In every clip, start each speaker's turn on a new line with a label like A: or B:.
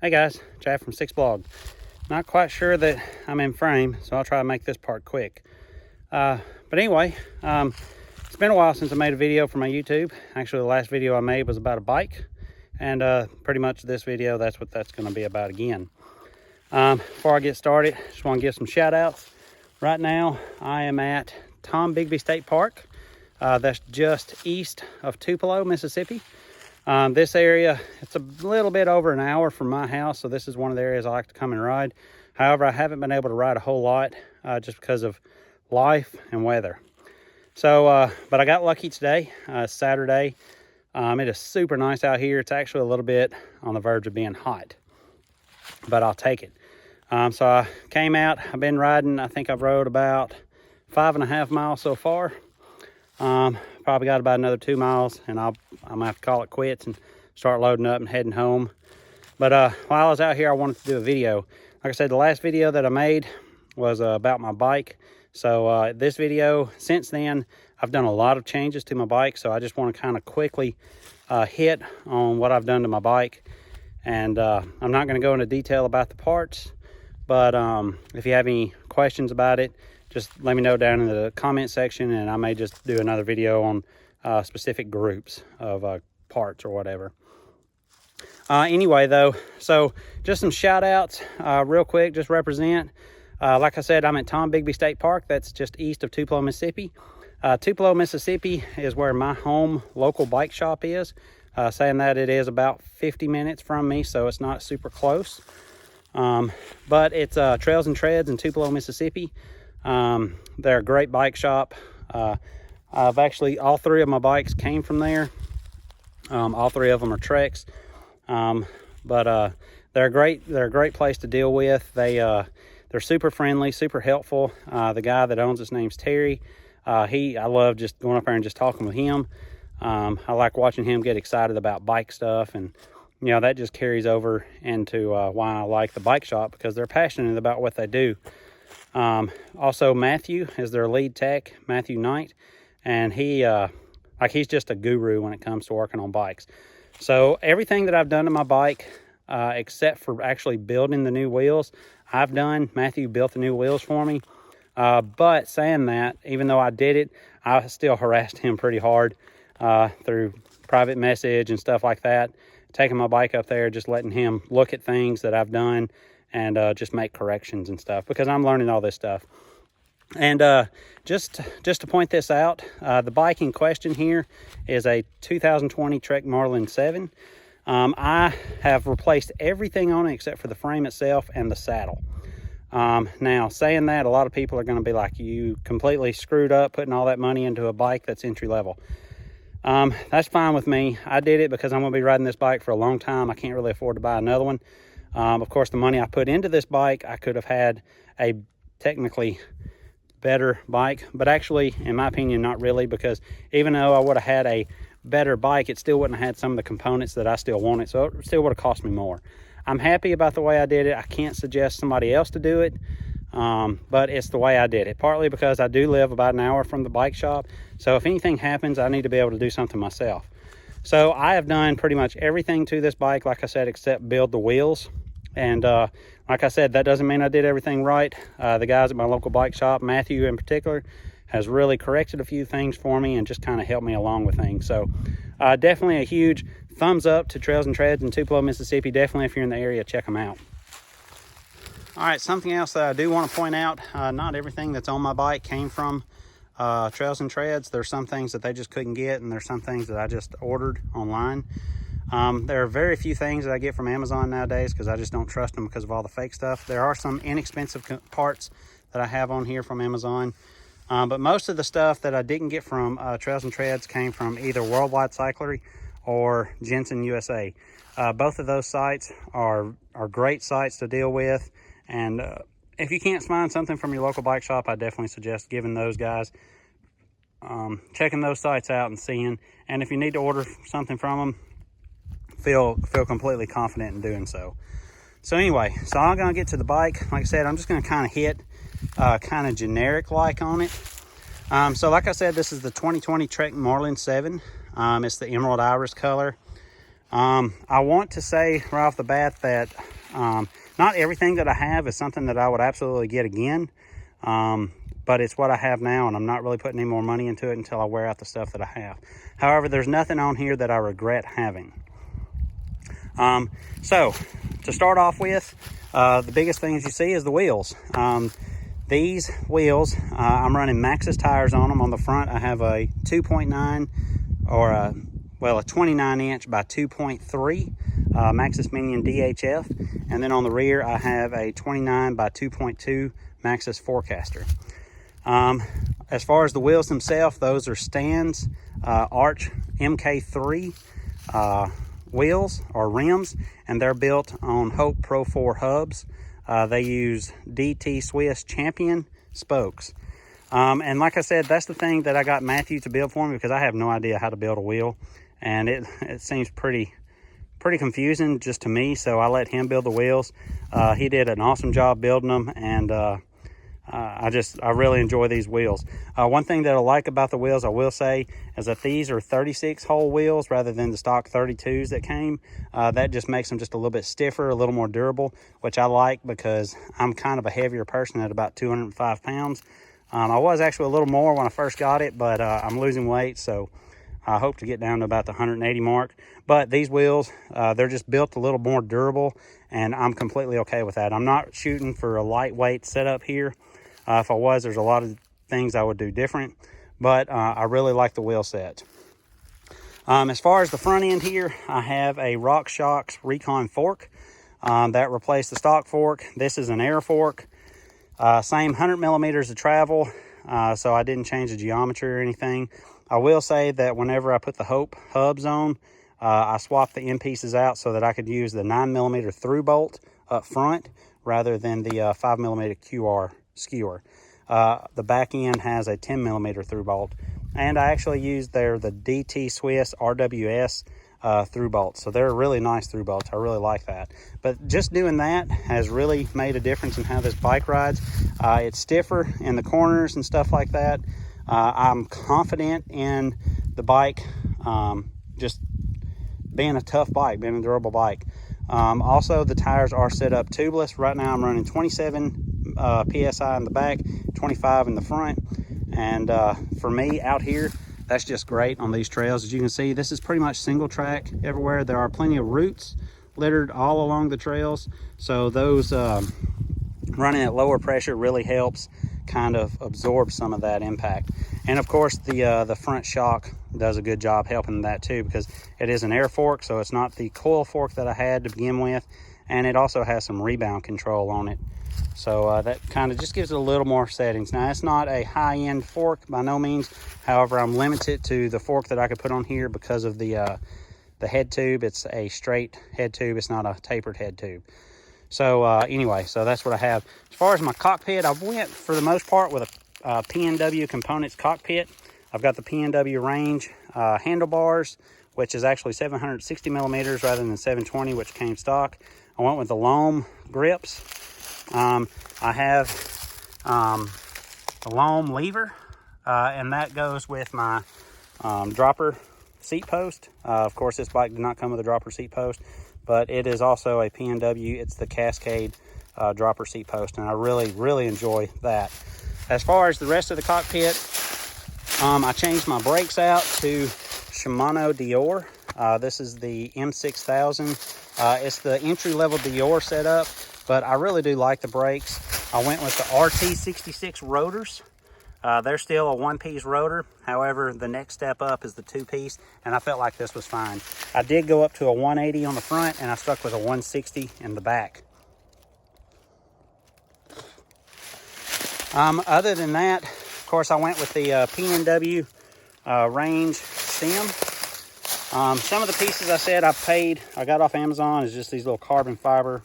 A: Hey guys, Chad from 6Blog. Not quite sure that I'm in frame, so I'll try to make this part quick. But anyway, it's been a while since I made a video for my YouTube. Actually, the last video I made was about a bike, and pretty much this video, that's what that's going to be about again. Before I get started, just want to give some shout outs. Right now, I am at Tom Bigby State Park. That's just east of Tupelo, Mississippi. This area, it's a little bit over an hour from my house, so this is one of the areas I like to come and ride. However, I haven't been able to ride a whole lot just because of life and weather. So, but I got lucky today, Saturday. It is super nice out here. It's actually a little bit on the verge of being hot, but I'll take it. So I came out, I've been riding, I think I've rode about 5.5 miles so far. Probably got about another 2 miles, and I'm gonna have to call it quits and start loading up and heading home. But while I was out here, I wanted to do a video. Like I said, the last video that I made was about my bike. So this video, since then, I've done a lot of changes to my bike. So I just want to kind of quickly hit on what I've done to my bike. And I'm not going to go into detail about the parts, but if you have any questions about it, just let me know down in the comment section, and I may just do another video on specific groups of parts or whatever. Anyway, though, so just some shout outs real quick, just represent. Like I said, I'm at Tom Bigby State Park. That's just east of Tupelo, Mississippi. Tupelo, Mississippi is where my home local bike shop is. Saying that, it is about 50 minutes from me, so it's not super close. But it's Trails and Treads in Tupelo, Mississippi. They're a great bike shop. I've actually, all three of my bikes came from there. All three of them are Treks. But they're a great place to deal with. They're super friendly, super helpful. The guy that owns, his name's Terry. I love just going up there and just talking with him. I like watching him get excited about bike stuff, and you know, that just carries over into why I like the bike shop, because they're passionate about what they do. Also, Matthew is their lead tech, Matthew Knight, and he's just a guru when it comes to working on bikes. So everything that I've done to my bike, except for actually building the new wheels, I've done. Matthew built the new wheels for me. But saying that, even though I did it, I still harassed him pretty hard through private message and stuff like that. Taking my bike up there, just letting him look at things that I've done and just make corrections and stuff, because I'm learning all this stuff. And just to point this out, the bike in question here is a 2020 Trek Marlin 7. I have replaced everything on it except for the frame itself and the saddle. Now, saying that, a lot of people are going to be like, you completely screwed up putting all that money into a bike that's entry level. That's fine with me. I did it because I'm going to be riding this bike for a long time. I can't really afford to buy another one. Of course, the money I put into this bike, I could have had a technically better bike, but actually, in my opinion, not really, because even though I would have had a better bike, it still wouldn't have had some of the components that I still wanted, so it still would have cost me more. I'm happy about the way I did it. I can't suggest somebody else to do it, but it's the way I did it, partly because I do live about an hour from the bike shop, so if anything happens, I need to be able to do something myself. So I have done pretty much everything to this bike, like I said, except build the wheels. And like I said, that doesn't mean I did everything right. The guys at my local bike shop, Matthew in particular, has really corrected a few things for me and just kind of helped me along with things. So definitely a huge thumbs up to Trails and Treads in Tupelo, Mississippi. Definitely, if you're in the area, check them out. All right, something else that I do want to point out, not everything that's on my bike came from Trails and Treads. There's some things that they just couldn't get, and there's some things that I just ordered online. There are very few things that I get from Amazon nowadays because I just don't trust them because of all the fake stuff. There are some inexpensive parts that I have on here from Amazon, but most of the stuff that I didn't get from Trails and Treads came from either Worldwide Cyclery or Jensen USA. Both of those sites are great sites to deal with, and if you can't find something from your local bike shop, I definitely suggest giving those guys, checking those sites out and seeing. And if you need to order something from them, feel completely confident in doing so. So anyway, so I'm gonna get to the bike. Like I said, I'm just gonna kind of hit kind of generic like on it. So like I said, this is the 2020 Trek Marlin 7. It's the Emerald Iris color. I want to say right off the bat that not everything that I have is something that I would absolutely get again. But it's what I have now, and I'm not really putting any more money into it until I wear out the stuff that I have. However, there's nothing on here that I regret having. So to start off with, the biggest things you see is the wheels. These wheels, I'm running Maxxis tires on them. On the front, I have a 2.9 or a 29 inch by 2.3 Maxxis Minion DHF. And then on the rear, I have a 29 by 2.2 Maxxis Forecaster. As far as the wheels themselves, those are Stan's Arch MK3 wheels or rims, and they're built on Hope Pro 4 hubs. They use DT Swiss Champion spokes. And like I said, that's the thing that I got Matthew to build for me, because I have no idea how to build a wheel, and it seems pretty confusing just to me, so I let him build the wheels. He did an awesome job building them, and I really enjoy these wheels. One thing that I like about the wheels, I will say, is that these are 36 hole wheels rather than the stock 32s that came. That just makes them just a little bit stiffer, a little more durable, which I like because I'm kind of a heavier person at about 205 pounds. I was actually a little more when I first got it, but I'm losing weight, so I hope to get down to about the 180 mark. But these wheels, they're just built a little more durable, and I'm completely okay with that. I'm not shooting for a lightweight setup here. If I was, there's a lot of things I would do different, but I really like the wheel set. As far as the front end here, I have a RockShox Recon fork that replaced the stock fork. This is an air fork, same 100 millimeters of travel, so I didn't change the geometry or anything. I will say that whenever I put the Hope hubs on, I swapped the end pieces out so that I could use the 9 millimeter through bolt up front rather than the 5 millimeter QR skewer. The back end has a 10 millimeter through bolt, and I actually used the DT Swiss RWS through bolts, so they're really nice through bolts. I really like that. But just doing that has really made a difference in how this bike rides. It's stiffer in the corners and stuff like that. I'm confident in the bike just being a tough bike, being a durable bike. Also, the tires are set up tubeless. Right now I'm running 27 PSI in the back, 25 in the front, and for me out here, that's just great on these trails. As you can see, this is pretty much single track everywhere. There are plenty of roots littered all along the trails, so those running at lower pressure really helps kind of absorb some of that impact. And of course, the front shock does a good job helping that too, because it is an air fork, so it's not the coil fork that I had to begin with, and it also has some rebound control on it. So that kind of just gives it a little more settings. Now, it's not a high-end fork by no means. However, I'm limited to the fork that I could put on here because of the head tube. It's a straight head tube. It's not a tapered head tube. So anyway, so that's what I have. As far as my cockpit, I went for the most part with a P&W Components cockpit. I've got the P&W range handlebars, which is actually 760 millimeters rather than 720, which came stock. I went with the loam grips. I have a loam lever, and that goes with my dropper seat post. Of course, this bike did not come with a dropper seat post, but it is also a P&W. It's the Cascade dropper seat post, and I really enjoy that. As far as the rest of the cockpit, I changed my brakes out to Shimano Dior. This is the M6000. It's the entry-level Dior setup, but I really do like the brakes. I went with the RT66 rotors. They're still a one-piece rotor. However, the next step up is the two-piece, and I felt like this was fine. I did go up to a 180 on the front, and I stuck with a 160 in the back. Other than that, of course, I went with the P&W range stem. Some of the pieces I said I got off Amazon is just these little carbon fiber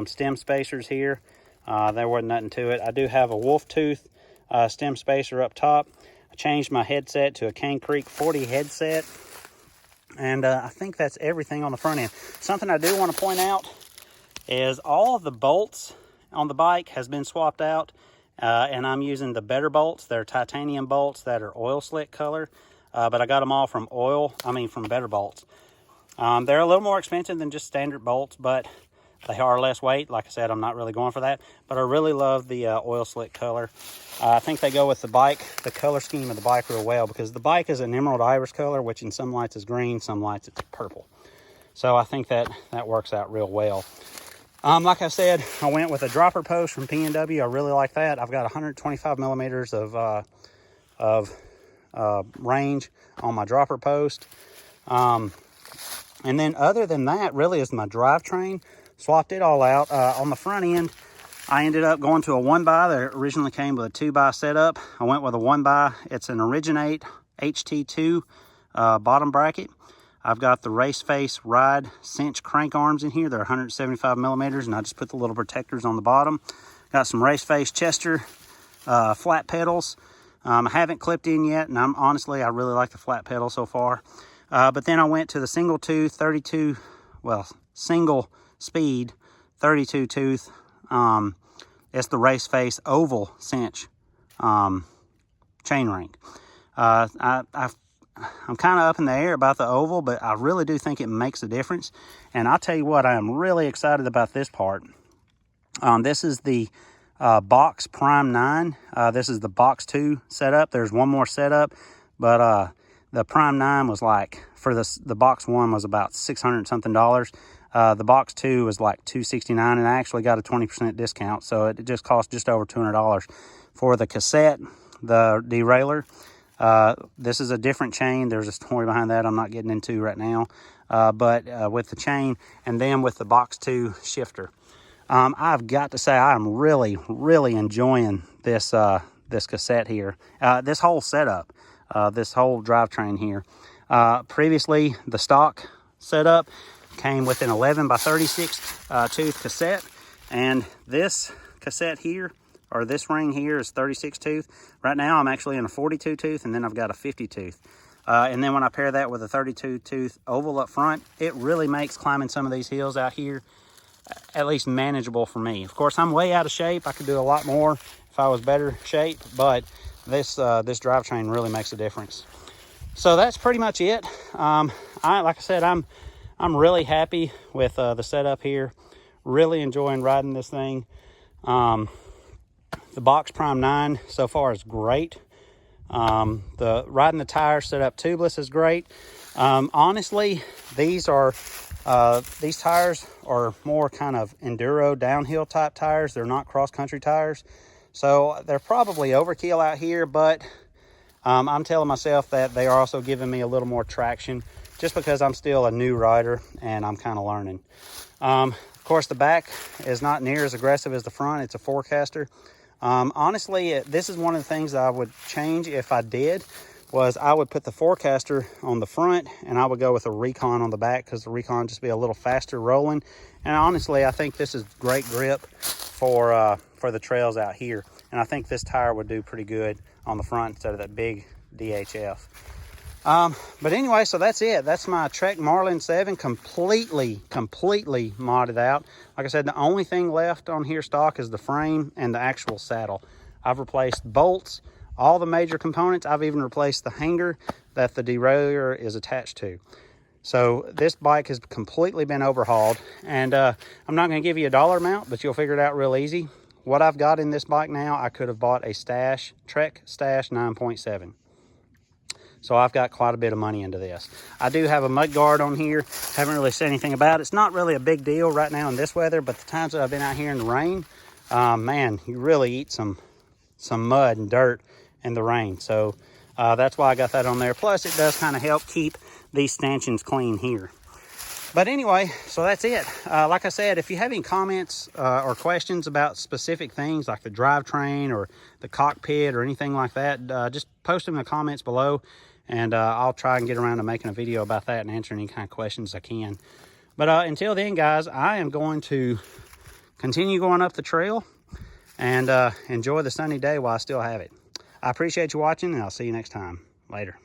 A: stem spacers here. There wasn't nothing to it. I do have a wolf tooth stem spacer up top. I changed my headset to a Cane Creek 40 headset, and I think that's everything on the front end. Something I do want to point out is all of the bolts on the bike has been swapped out, and I'm using the better bolts. They're titanium bolts that are oil slick color, but I got them all from Better Bolts. They're a little more expensive than just standard bolts, but they are less weight. Like I said, I'm not really going for that, but I really love the oil slick color. I think they go with the bike, the color scheme of the bike real well, because the bike is an emerald iris color, which in some lights is green, some lights it's purple. So I think that works out real well. Like I said, I went with a dropper post from P&W. I really like that. I've got 125 millimeters of range on my dropper post. And then other than that, really is my drivetrain. Swapped it all out. On the front end, I ended up going to a 1x. That originally came with a 2x setup. I went with a 1x. It's an Originate HT2 bottom bracket. I've got the race face ride cinch crank arms in here. They're 175 millimeters, and I just put the little protectors on the bottom. Got some race face Chester flat pedals. I haven't clipped in yet, and honestly, I really like the flat pedal so far. But then I went to the single tooth single speed 32 tooth. It's the race face oval cinch chainring. I'm kind of up in the air about the oval, but I really do think it makes a difference. And I'll tell you what, I am really excited about this part. This is the Box Prime 9. This is the Box 2 setup. There's one more setup, but the Prime 9 was like, for the Box 1 was about $600 something. The Box 2 was like $269, and I actually got a 20% discount, so it just cost just over $200. For the cassette, the derailleur, this is a different chain. There's a story behind that I'm not getting into right now. But with the chain, and then with the Box 2 shifter. I've got to say, I am really, really enjoying this this cassette here. This whole setup, this whole drivetrain here. Previously, the stock setup came with an 11 by 36 tooth cassette, and this cassette here, or this ring here, is 36 tooth. Right now I'm actually in a 42 tooth, and then I've got a 50 tooth. And then when I pair that with a 32 tooth oval up front, it really makes climbing some of these hills out here at least manageable for me. Of course, I'm way out of shape. I could do a lot more if I was better shape, but this drivetrain really makes a difference. So that's pretty much it. Like I said, I'm really happy with the setup here. Really enjoying riding this thing. The Box Prime 9 so far is great. The riding the tires set up tubeless is great. Honestly, these tires are more kind of enduro downhill type tires. They're not cross-country tires. So they're probably overkill out here, but I'm telling myself that they are also giving me a little more traction, just because I'm still a new rider and I'm kind of learning. Of course, the back is not near as aggressive as the front. It's a forecaster. Honestly, this is one of the things that I would change if I did, was I would put the forecaster on the front and I would go with a Recon on the back, because the Recon just be a little faster rolling. And honestly, I think this is great grip for the trails out here. And I think this tire would do pretty good on the front instead of that big DHF. But anyway, so that's it. That's my Trek Marlin 7 completely modded out. Like I said, the only thing left on here stock is the frame and the actual saddle. I've replaced bolts, all the major components. I've even replaced the hanger that the derailleur is attached to. So this bike has completely been overhauled, and I'm not going to give you a dollar amount, but you'll figure it out real easy. What I've got in this bike now, I could have bought a Trek Stash 9.7. So I've got quite a bit of money into this. I do have a mud guard on here. Haven't really said anything about it. It's not really a big deal right now in this weather, but the times that I've been out here in the rain, man, you really eat some mud and dirt in the rain. So that's why I got that on there. Plus, it does kind of help keep these stanchions clean here. But anyway, so that's it. Like I said, if you have any comments or questions about specific things like the drivetrain or the cockpit or anything like that, just post them in the comments below, and I'll try and get around to making a video about that and answering any kind of questions I can. But until then, guys, I am going to continue going up the trail and enjoy the sunny day while I still have it. I appreciate you watching, and I'll see you next time. Later.